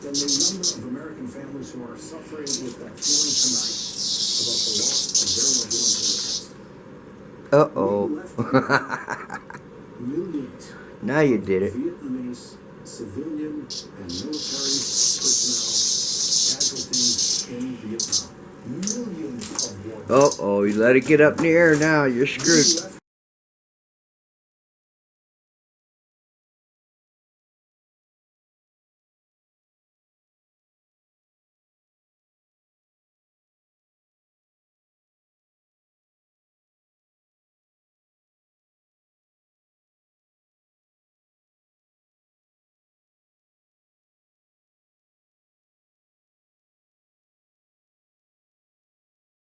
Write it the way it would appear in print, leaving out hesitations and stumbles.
than the number of American families who are suffering with that feeling tonight about the loss of their loved ones in the past. Millions. Now you did it. Vietnamese civilian and military personnel casualties in Vietnam. Millions of war. You let it get up in the air now. You're screwed.